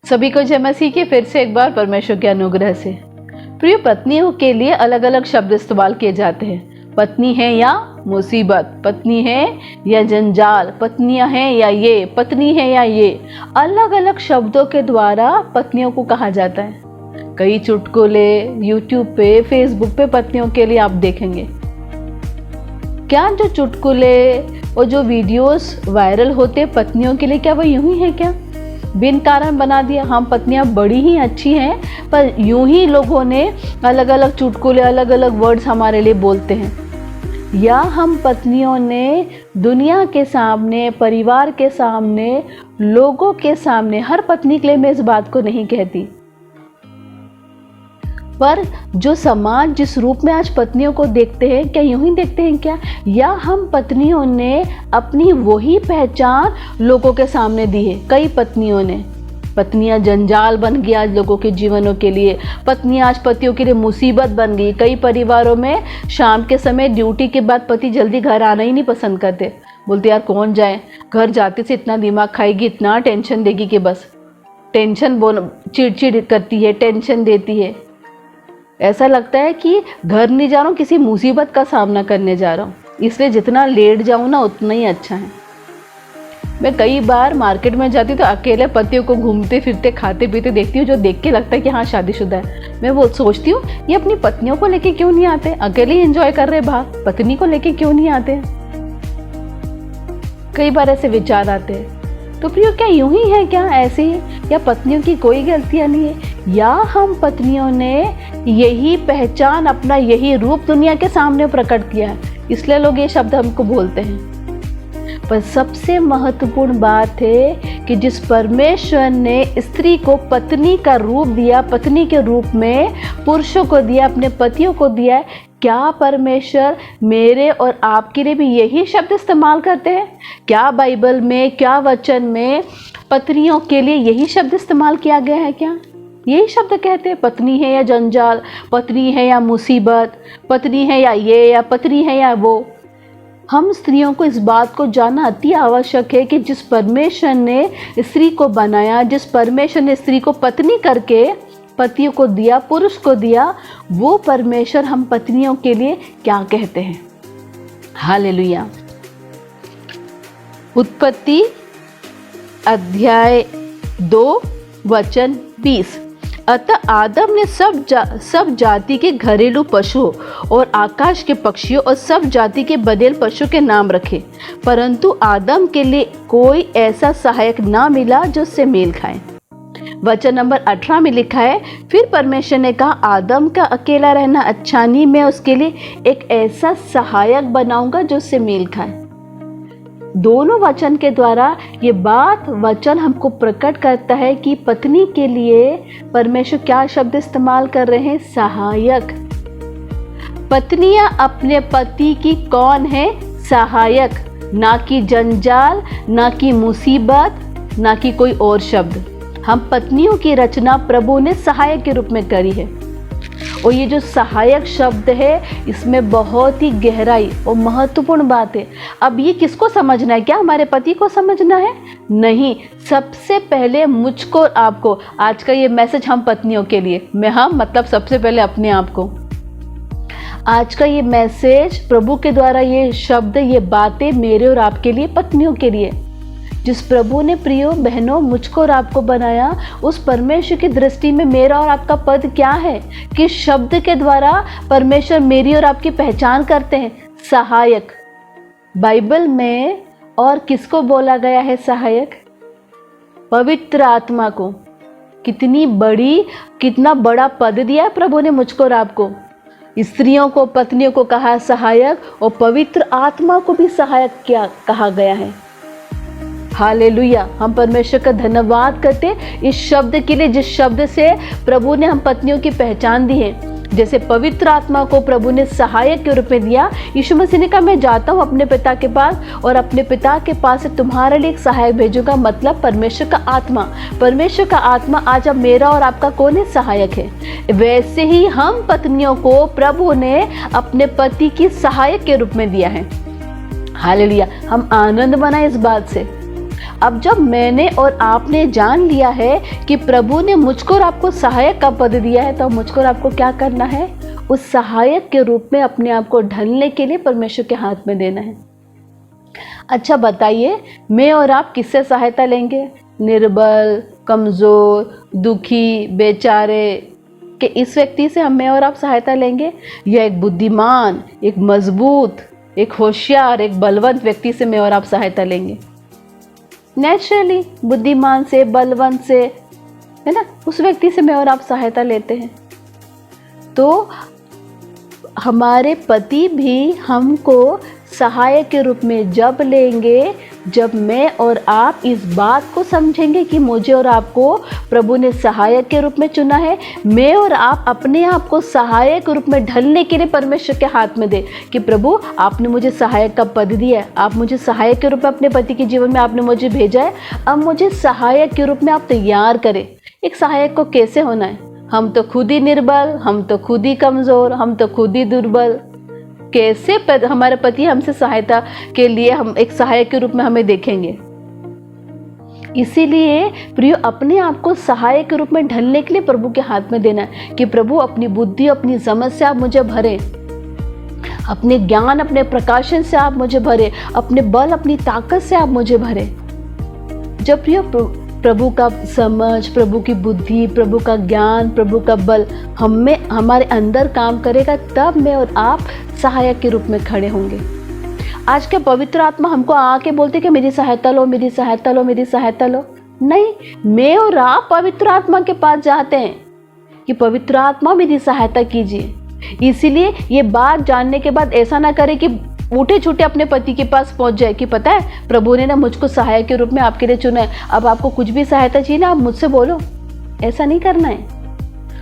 सभी को जय मसीह की फिर से एक बार परमेश्वर के अनुग्रह से। प्रिय, पत्नियों के लिए अलग अलग शब्द इस्तेमाल किए जाते हैं। पत्नी है या मुसीबत, पत्नी है या जंजाल, पत्नियां हैं या ये, पत्नी है या ये, अलग अलग शब्दों के द्वारा पत्नियों को कहा जाता है। कई चुटकुले यूट्यूब पे, फेसबुक पे पत्नियों के लिए आप देखेंगे। क्या जो चुटकुले और जो वीडियोस वायरल होते पत्नियों के लिए, क्या वो यूं ही है क्या? बिन कारण बना दिया, हम पत्नियां बड़ी ही अच्छी हैं, पर यूं ही लोगों ने अलग अलग चुटकुले, अलग अलग वर्ड्स हमारे लिए बोलते हैं। या हम पत्नियों ने दुनिया के सामने, परिवार के सामने, लोगों के सामने, हर पत्नी के लिए मैं इस बात को नहीं कहती, पर जो समाज जिस रूप में आज पत्नियों को देखते हैं, क्या यूं ही देखते हैं क्या? या हम पत्नियों ने अपनी वही पहचान लोगों के सामने दी है? कई पत्नियों ने, पत्नियां जंजाल बन गई आज लोगों के जीवनों के लिए, पत्नियां आज पतियों के लिए मुसीबत बन गई। कई परिवारों में शाम के समय ड्यूटी के बाद पति जल्दी घर आना ही नहीं पसंद करते, बोलते यार कौन जाए, घर जाते से इतना दिमाग खाएगी, इतना टेंशन देगी कि बस टेंशन, चिड़चिड़ करती है, टेंशन देती है। ऐसा लगता है कि घर नहीं जा रहा हूँ, किसी मुसीबत का सामना करने जा रहा हूँ, इसलिए जितना लेट जाऊँ ना उतना ही अच्छा है। मैं कई बार मार्केट में जाती तो अकेले पतियों को घूमते फिरते खाते पीते देखती हूँ, जो देख के लगता है कि हाँ शादीशुदा है। मैं वो सोचती हूँ ये अपनी पत्नियों को लेके क्यों नहीं आते, अकेले ही एंजॉय कर रहे बाहर, पत्नी को लेके क्यों नहीं आते? कई बार ऐसे विचार आते हैं। तो प्रियो, क्या यूं ही है क्या ऐसे ही, या पत्नियों की कोई गलतियां नहीं है? या हम पत्नियों ने यही पहचान, अपना यही रूप दुनिया के सामने प्रकट किया है, इसलिए लोग ये शब्द हमको बोलते हैं। पर सबसे महत्वपूर्ण बात है कि जिस परमेश्वर ने स्त्री को पत्नी का रूप दिया, पत्नी के रूप में पुरुषों को दिया, अपने पतियों को दिया है, क्या परमेश्वर मेरे और आपके लिए भी यही शब्द इस्तेमाल करते हैं? क्या बाइबल में, क्या वचन में पत्नियों के लिए यही शब्द इस्तेमाल किया गया है? क्या यही शब्द कहते हैं? पत्नी है या जंजाल, पत्नी है या मुसीबत, पत्नी है या ये, या पत्नी है या वो। हम स्त्रियों को इस बात को जानना अति आवश्यक है कि जिस परमेश्वर ने स्त्री को बनाया, जिस परमेश्वर ने स्त्री को पत्नी करके पतियों को दिया, पुरुष को दिया, वो परमेश्वर हम पत्नियों के लिए क्या कहते हैं। हालेलुया। उत्पत्ति अध्याय 2 वचन 20। अतः आदम ने सब जाति के घरेलू पशुओं और आकाश के पक्षियों और सब जाति के बदेल पशु के नाम रखे, परंतु आदम के लिए कोई ऐसा सहायक ना मिला जो उससे मेल खाए। वचन नंबर 18 में लिखा है, फिर परमेश्वर ने कहा आदम का अकेला रहना अच्छा नहीं, मैं उसके लिए एक ऐसा सहायक बनाऊंगा जो उससे मेल खाए। दोनों वचन के द्वारा ये बात वचन हमको प्रकट करता है कि पत्नी के लिए परमेश्वर क्या शब्द इस्तेमाल कर रहे हैं? सहायक। पत्नियां अपने पति की कौन है? सहायक, ना कि जंजाल, ना कि मुसीबत, ना कि कोई और शब्द। हम पत्नियों की रचना प्रभु ने सहायक के रूप में करी है, और ये जो सहायक शब्द है इसमें बहुत ही गहराई और महत्वपूर्ण बात है। अब ये किसको समझना है? क्या हमारे पति को समझना है? नहीं, सबसे पहले मुझको और आपको। आज का ये मैसेज हम पत्नियों के लिए, मैं हम मतलब सबसे पहले अपने आप को। आज का ये मैसेज प्रभु के द्वारा, ये शब्द, ये बातें मेरे और आपके लिए, पत्नियों के लिए। जिस प्रभु ने प्रियो बहनों मुझको और आपको बनाया, उस परमेश्वर की दृष्टि में मेरा और आपका पद क्या है? किस शब्द के द्वारा परमेश्वर मेरी और आपकी पहचान करते हैं? सहायक। बाइबल में और किसको बोला गया है सहायक? पवित्र आत्मा को। कितना बड़ा पद दिया है प्रभु ने मुझको और आपको। स्त्रियों को, पत्नियों को कहा सहायक, और पवित्र आत्मा को भी सहायक क्या कहा गया है। हालेलुया। हम परमेश्वर का धन्यवाद करते इस शब्द के लिए, जिस शब्द से प्रभु ने हम पत्नियों की पहचान दी है। जैसे पवित्र आत्मा को प्रभु ने सहायक के रूप में दिया, यीशु मसीह ने कहा मैं जाता हूँ अपने पिता के पास, और अपने पिता के पास से तुम्हारे लिए एक सहायक भेजूंगा, मतलब परमेश्वर का आत्मा। परमेश्वर का आत्मा आज अब मेरा और आपका कौन है? सहायक है। वैसे ही हम पत्नियों को प्रभु ने अपने पति की सहायक के रूप में दिया है। हालेलुया। हम आनंद मनाएं इस बात से। अब जब मैंने और आपने जान लिया है कि प्रभु ने मुझको और आपको सहायक का पद दिया है, तो मुझको और आपको क्या करना है? उस सहायक के रूप में अपने आप को ढलने के लिए परमेश्वर के हाथ में देना है। अच्छा बताइए, मैं और आप किससे सहायता लेंगे? निर्बल, कमज़ोर, दुखी, बेचारे कि इस व्यक्ति से मैं और आप सहायता लेंगे, या एक बुद्धिमान, एक मजबूत, एक होशियार, एक बलवंत व्यक्ति से मैं और आप सहायता लेंगे? नेचुरली बुद्धिमान से, बलवंत से, है ना, उस व्यक्ति से मैं और आप सहायता लेते हैं। तो हमारे पति भी हमको सहायक के रूप में जब लेंगे, जब मैं और आप इस बात को समझेंगे कि मुझे और आपको प्रभु ने सहायक के रूप में चुना है। मैं और आप अपने आप को सहायक के रूप में ढलने के लिए परमेश्वर के हाथ में दे कि प्रभु आपने मुझे सहायक का पद दिया है, आप मुझे सहायक के रूप में अपने पति के जीवन में आपने मुझे भेजा है, अब मुझे सहायक के रूप में आप तैयार करें। एक सहायक को कैसे होना है? हम तो खुद ही निर्बल, हम तो खुद ही कमज़ोर, हम तो खुद ही दुर्बल। कैसे हमारे पति हमसे सहायता के लिए हम एक सहायक के रूप में हमें देखेंगे? इसीलिए प्रियो, अपने आप को सहायक के रूप में ढलने के लिए प्रभु के हाथ में देना है कि प्रभु अपनी बुद्धि, अपनी समझ से आप मुझे भरे, अपने ज्ञान, अपने प्रकाशन से आप मुझे भरे, अपने बल, अपनी ताकत से आप मुझे भरे। जब प्रियो प्रभु का समझ, प्रभु की बुद्धि, प्रभु का ज्ञान, प्रभु का बल हमारे अंदर काम करेगा, तब मैं और आप सहायक के रूप में खड़े होंगे। आज के पवित्र आत्मा हमको आके बोलते कि मेरी सहायता लो, मेरी सहायता लो, मेरी सहायता लो। नहीं, मैं और आप पवित्र आत्मा के पास जाते हैं कि पवित्र आत्मा मेरी सहायता कीजिए। इसीलिए ये बात जानने के बाद ऐसा ना करे कि उठे छूटे अपने पति के पास पहुंच जाए कि पता है प्रभु ने ना मुझको सहायक के रूप में आपके लिए चुना है, अब आपको कुछ भी सहायता चाहिए ना आप मुझसे बोलो। ऐसा नहीं करना है।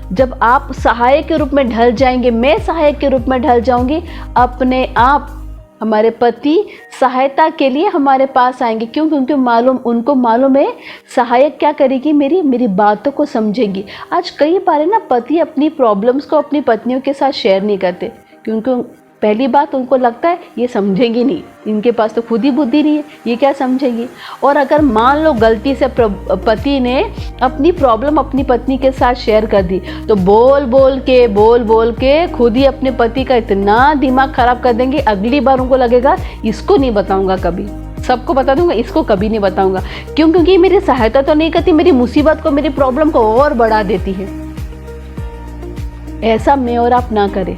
जब आप सहायक के रूप में ढल जाएंगे, मैं सहायक के रूप में ढल जाऊंगी, अपने आप हमारे पति सहायता के लिए हमारे पास आएंगे। क्यों? क्योंकि उनको मालूम है सहायक क्या करेगी, मेरी बातों को समझेगी। आज कई बार है ना, पति अपनी प्रॉब्लम्स को अपनी पत्नियों के साथ शेयर नहीं करते, क्योंकि पहली बात उनको लगता है ये समझेंगी नहीं, इनके पास तो खुद ही बुद्धि नहीं है, ये क्या समझेगी। और अगर मान लो गलती से पति ने अपनी प्रॉब्लम अपनी पत्नी के साथ शेयर कर दी, तो बोल बोल के खुद ही अपने पति का इतना दिमाग खराब कर देंगे, अगली बार उनको लगेगा इसको नहीं बताऊंगा कभी, सबको बता दूंगा, इसको कभी नहीं बताऊंगा। क्यों? क्योंकि मेरी सहायता तो नहीं करती, मेरी मुसीबत को, मेरी प्रॉब्लम को और बढ़ा देती है। ऐसा मैं और आप ना करें।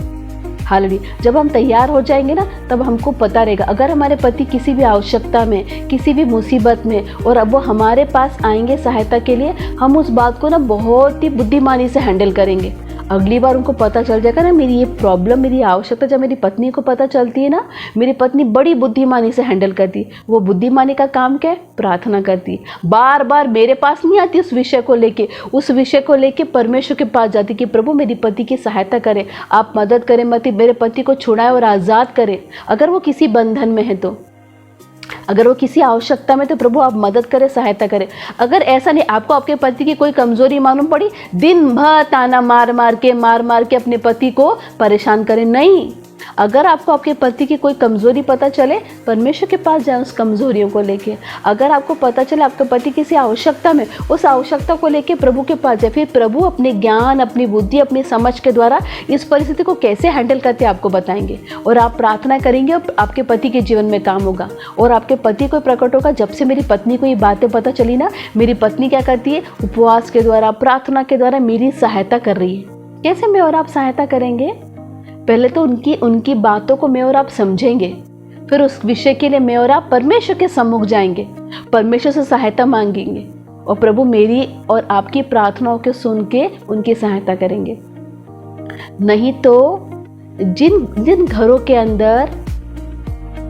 हालेलुया। जब हम तैयार हो जाएंगे ना, तब हमको पता रहेगा अगर हमारे पति किसी भी आवश्यकता में, किसी भी मुसीबत में, और अब वो हमारे पास आएंगे सहायता के लिए, हम उस बात को ना बहुत ही बुद्धिमानी से हैंडल करेंगे। अगली बार उनको पता चल जाएगा ना मेरी ये प्रॉब्लम, मेरी आवश्यकता जब मेरी पत्नी को पता चलती है ना, मेरी पत्नी बड़ी बुद्धिमानी से हैंडल करती है। वो बुद्धिमानी का काम क्या है? प्रार्थना करती है। बार बार मेरे पास नहीं आती उस विषय को लेके परमेश्वर के पास जाती कि प्रभु मेरी पति की सहायता करें, आप मदद करें, मेरे पति को छुड़ाएं और आज़ाद करें। अगर वो किसी बंधन में है तो, अगर वो किसी आवश्यकता में, तो प्रभु आप मदद करें, सहायता करें। अगर ऐसा नहीं, आपको आपके पति की कोई कमजोरी मालूम पड़ी, दिन भर ताना मार मार के अपने पति को परेशान करें, नहीं। अगर आपको आपके पति की कोई कमजोरी पता चले, परमेश्वर के पास जाए उस कमजोरियों को लेके। अगर आपको पता चले आपका पति किसी आवश्यकता में, उस आवश्यकता को लेके प्रभु के पास जाए। फिर प्रभु अपने ज्ञान, अपनी बुद्धि, अपनी समझ के द्वारा इस परिस्थिति को कैसे हैंडल करते हैं आपको बताएंगे, और आप प्रार्थना करेंगे और आपके पति के जीवन में काम होगा, और आपके पति को प्रकट होगा। जब से मेरी पत्नी को ये बातें पता चली ना, मेरी पत्नी क्या करती है, उपवास के द्वारा, प्रार्थना के द्वारा मेरी सहायता कर रही है। कैसे मैं और आप सहायता करेंगे? पहले तो उनकी बातों को मैं और आप समझेंगे, फिर उस विषय के लिए मैं और आप परमेश्वर के सम्मुख जाएंगे, परमेश्वर से सहायता मांगेंगे, और प्रभु मेरी और आपकी प्रार्थनाओं को सुन के उनकी सहायता करेंगे। नहीं तो जिन घरों के अंदर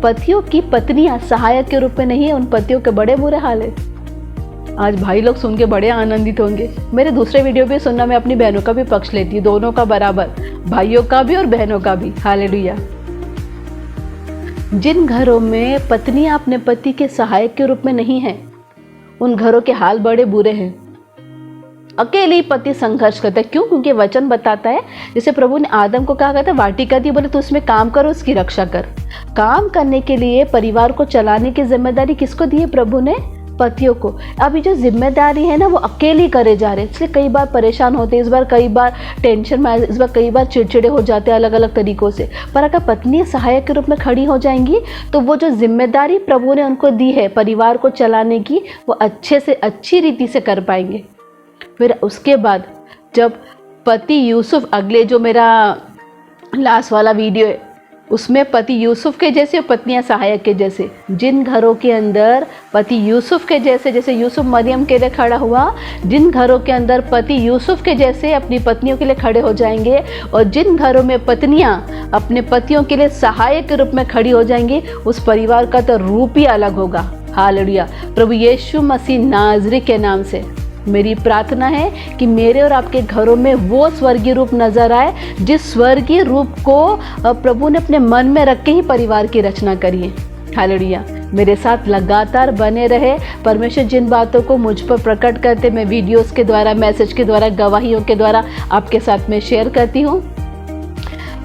पतियों की पत्नियां सहायक के रूप में नहीं है, उन पतियों के बड़े बुरे हाल है। आज भाई लोग सुन के बड़े आनंदित होंगे। मेरे दूसरे वीडियो भी सुनना, मैं अपनी बहनों का भी पक्ष लेती हूँ, दोनों का बराबर, भाइयों का भी और बहनों का भी। हालेलुया। जिन घरों में पत्नियां अपने पति के सहायक के रूप में नहीं है, उन घरों के हाल बड़े बुरे हैं। अकेले ही पति संघर्ष करता है। क्यों? क्योंकि वचन बताता है, जैसे प्रभु ने आदम को कहा था वाटिका दी, बोले तो उसमें काम करो, उसकी रक्षा कर। काम करने के लिए परिवार को चलाने की जिम्मेदारी किसको दी है? प्रभु ने पतियों को अभी जो जिम्मेदारी है ना वो अकेले करे जा रहे हैं, इसलिए कई बार परेशान होते हैं, इस बार कई बार टेंशन में, इस बार कई बार चिड़चिड़े हो जाते हैं अलग अलग तरीक़ों से। पर अगर पत्नी सहायक के रूप में खड़ी हो जाएंगी तो वो जो जिम्मेदारी प्रभु ने उनको दी है परिवार को चलाने की, वो अच्छे से अच्छी रीति से कर पाएंगे। फिर उसके बाद जब पति यूसुफ, अगले जो मेरा लास्ट वाला वीडियो है उसमें पति यूसुफ के जैसे और पत्नियां सहायक के जैसे, जिन घरों के अंदर पति यूसुफ के जैसे, जैसे यूसुफ मरियम के लिए खड़ा हुआ, जिन घरों के अंदर पति यूसुफ के जैसे अपनी पत्नियों के लिए खड़े हो जाएंगे और जिन घरों में पत्नियां अपने पतियों के लिए सहायक के रूप में खड़ी हो जाएंगी, उस परिवार का तो रूप ही अलग होगा। हालेलुया। प्रभु यीशु मसीह नाज़री के नाम से मेरी प्रार्थना है कि मेरे और आपके घरों में वो स्वर्गीय रूप नजर आए, जिस स्वर्गीय रूप को प्रभु ने अपने मन में रख के ही परिवार की रचना करी है। हालेलुया। मेरे साथ लगातार बने रहे। परमेश्वर जिन बातों को मुझ पर प्रकट करते, मैं वीडियोस के द्वारा, मैसेज के द्वारा, गवाहियों के द्वारा आपके साथ में शेयर करती हूँ।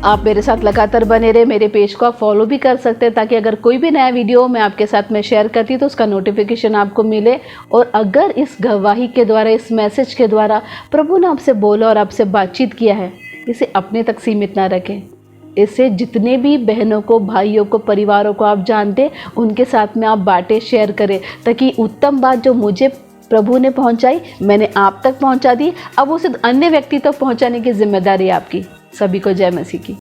आप मेरे साथ लगातार बने रहे। मेरे पेज को आप फॉलो भी कर सकते हैं ताकि अगर कोई भी नया वीडियो मैं आपके साथ में शेयर करती हूँ तो उसका नोटिफिकेशन आपको मिले। और अगर इस गवाही के द्वारा, इस मैसेज के द्वारा प्रभु ने आपसे बोला और आपसे बातचीत किया है, इसे अपने तक सीमित ना रखें। इससे जितने भी बहनों को, भाइयों को, परिवारों को आप जानते उनके साथ में आप बातें शेयर करें, ताकि उत्तम बात जो मुझे प्रभु ने पहुंचाई मैंने आप तक पहुंचा दी, अब उसे अन्य व्यक्ति तक पहुंचाने की जिम्मेदारी आपकी। सभी को जय मसीह की।